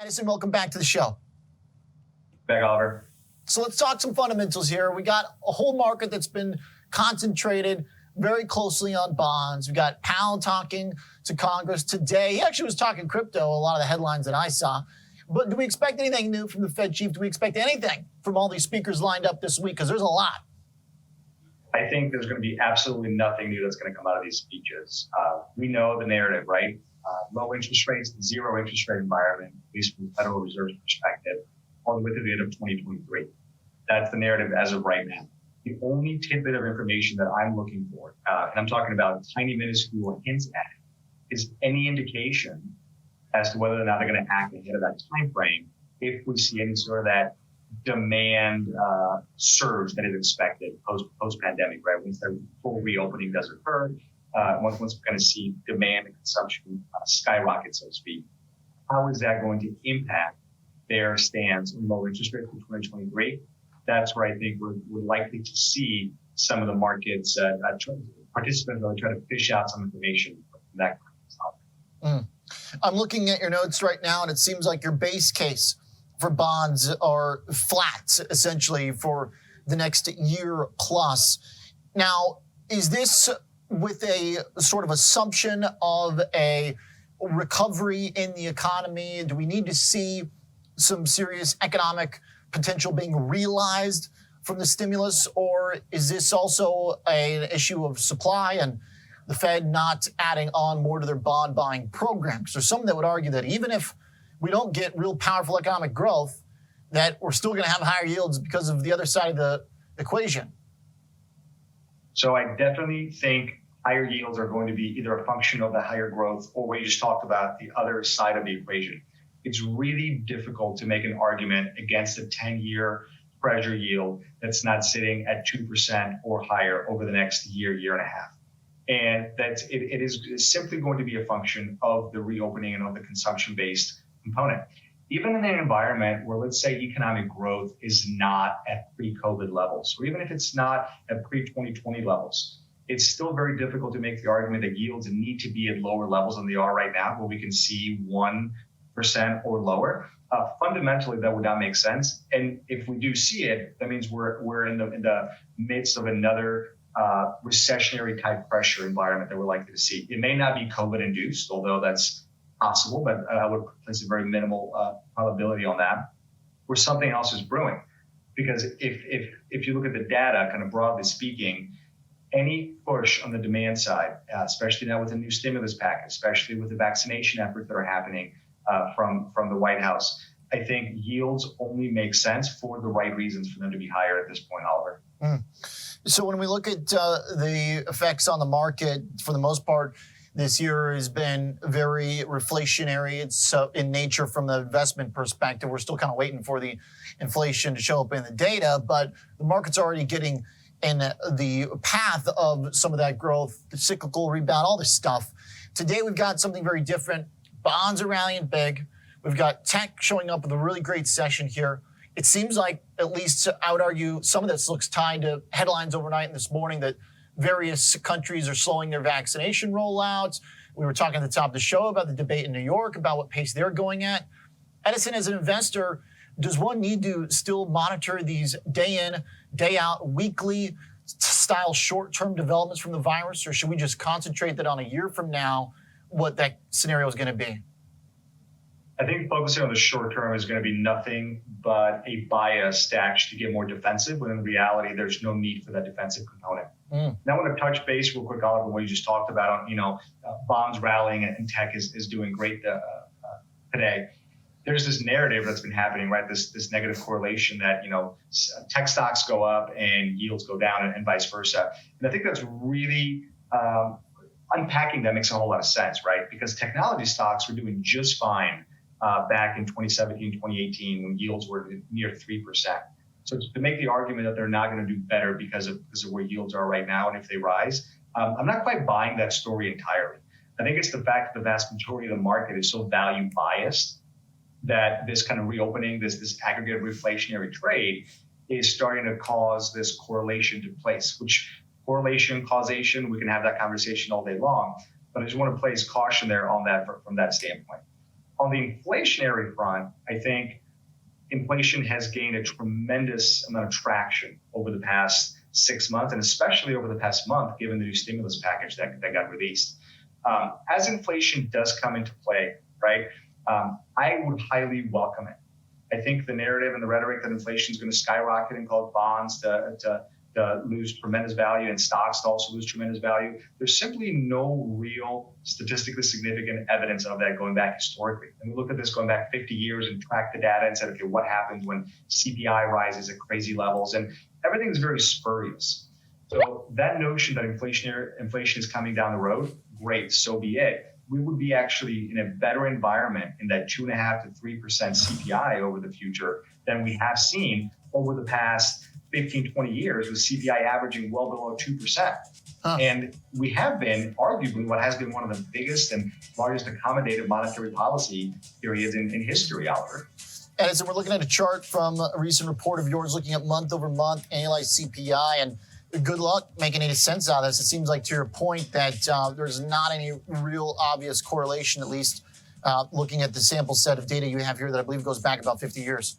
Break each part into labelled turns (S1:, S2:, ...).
S1: Edison, welcome back to the show.
S2: Back, Oliver.
S1: So let's talk some fundamentals here. We got a whole market that's been concentrated very closely on bonds. We got Powell talking to Congress today. He actually was talking crypto, a lot of the headlines that I saw. But do we expect anything new from the Fed chief? Do we expect anything from all these speakers lined up this week? Because there's a lot.
S2: I think there's going to be absolutely nothing new that's going to come out of these speeches. We know the narrative, right? Low interest rates, zero interest rate environment, at least from the Federal Reserve's perspective, all the way to the end of 2023. That's the narrative as of right now. The only tidbit of information that I'm looking for, and I'm talking about tiny minuscule hints at it, is any indication as to whether or not they're going to act ahead of that time frame if we see any sort of that demand surge that is expected post-pandemic, right? Once the full reopening does occur, once we're going to see demand and consumption skyrocket, so to speak, how is that going to impact their stance on low interest rates for 2023? That's where I think we're likely to see some of the markets participants really try to fish out some information from that topic.
S1: I'm looking at your notes right now, and it seems like your base case for bonds are flat, essentially, for the next year plus. Now, is this with a sort of assumption of a recovery in the economy? Do we need to see some serious economic potential being realized from the stimulus, or is this also an issue of supply and the Fed not adding on more to their bond buying program? Because there's some that would argue that even if we don't get real powerful economic growth, that we're still going to have higher yields because of the other side of the equation.
S2: So I definitely think higher yields are going to be either a function of the higher growth or what you just talked about, the other side of the equation. It's really difficult to make an argument against a 10-year Treasury yield that's not sitting at 2% or higher over the next year, year and a half. And it is simply going to be a function of the reopening and of the consumption-based component. Even in an environment where, let's say, economic growth is not at pre-COVID levels, or even if it's not at pre-2020 levels, it's still very difficult to make the argument that yields need to be at lower levels than they are right now, where we can see 1% or lower. Fundamentally, that would not make sense. And if we do see it, that means we're in the midst of another recessionary type pressure environment that we're likely to see. It may not be COVID induced, although that's possible, but I would place a very minimal probability on that, where something else is brewing. Because if you look at the data, kind of broadly speaking, any push on the demand side, especially now with the new stimulus package, especially with the vaccination efforts that are happening from the White House, I think yields only make sense for the right reasons for them to be higher at this point, Oliver.
S1: So when we look at the effects on the market, for the most part, this year has been very reflationary. It's in nature from the investment perspective. We're still kind of waiting for the inflation to show up in the data, but the market's already getting in the path of some of that growth, the cyclical rebound, all this stuff. Today, we've got something very different. Bonds are rallying big. We've got tech showing up with a really great session here. It seems like, at least I would argue, some of this looks tied to headlines overnight and this morning that various countries are slowing their vaccination rollouts. We were talking at the top of the show about the debate in New York about what pace they're going at. Edison, as an investor, does one need to still monitor these day in, day out, weekly style short-term developments from the virus, or should we just concentrate that on a year from now, what that scenario is going to be?
S2: I think focusing on the short term is going to be nothing but a bias to actually get more defensive, when in reality, there's no need for that defensive component. Now, I want to touch base real quick, Oliver, what you just talked about on, bonds rallying and tech is doing great today. There's this narrative that's been happening, right? This negative correlation that, tech stocks go up and yields go down and vice versa. And I think that's really unpacking that makes a whole lot of sense, right? Because technology stocks were doing just fine back in 2017, 2018, when yields were near 3%. So to make the argument that they're not going to do better because of where yields are right now, and if they rise, I'm not quite buying that story entirely. I think it's the fact that the vast majority of the market is so value biased that this kind of reopening, this aggregate reflationary trade is starting to cause this correlation to place, which correlation, causation, we can have that conversation all day long, but I just want to place caution there on that from that standpoint. On the inflationary front, I think inflation has gained a tremendous amount of traction over the past 6 months, and especially over the past month, given the new stimulus package that got released. As inflation does come into play, right, I would highly welcome it. I think the narrative and the rhetoric that inflation is going to skyrocket and cause bonds to lose tremendous value and stocks to also lose tremendous value. There's simply no real statistically significant evidence of that going back historically. And we look at this going back 50 years and track the data and said, okay, what happens when CPI rises at crazy levels? And everything is very spurious. So that notion that inflation is coming down the road, great, so be it. We would be actually in a better environment in that 2.5% to 3% CPI over the future than we have seen over the past 15, 20 years, with CPI averaging well below 2%. And we have been arguably what has been one of the biggest and largest accommodative monetary policy periods in history, Oliver.
S1: Edison, we're looking at a chart from a recent report of yours looking at month over month annualized CPI, and good luck making any sense out of this. It seems like, to your point, that there's not any real obvious correlation, at least looking at the sample set of data you have here that I believe goes back about 50 years.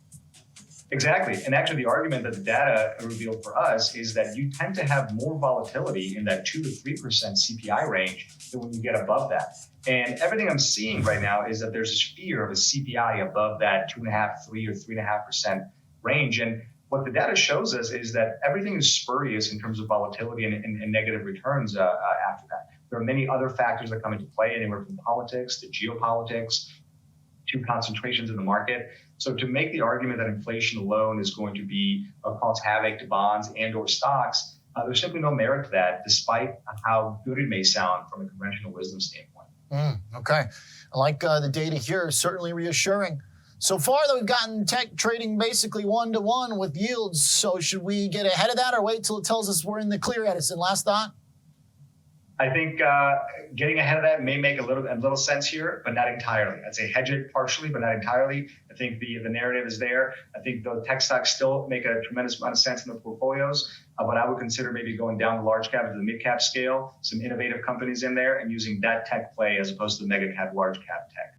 S2: Exactly. And actually, the argument that the data revealed for us is that you tend to have more volatility in that 2 to 3% CPI range than when you get above that. And everything I'm seeing right now is that there's this fear of a CPI above that 2.5%, 3% or 3.5% range. And what the data shows us is that everything is spurious in terms of volatility and negative returns after that. There are many other factors that come into play, anywhere from politics to geopolitics to concentrations in the market. So to make the argument that inflation alone is going to cause havoc to bonds and or stocks, there's simply no merit to that, despite how good it may sound from a conventional wisdom standpoint.
S1: Okay. I like the data here, certainly reassuring. So far, though, we've gotten tech trading basically 1-to-1 with yields. So should we get ahead of that or wait till it tells us we're in the clear, Edison? Last thought?
S2: I think getting ahead of that may make a little sense here, but not entirely. I'd say hedge it partially, but not entirely. I think the narrative is there. I think the tech stocks still make a tremendous amount of sense in the portfolios, but I would consider maybe going down the large cap to the mid cap scale, some innovative companies in there, and using that tech play as opposed to the mega cap, large cap tech.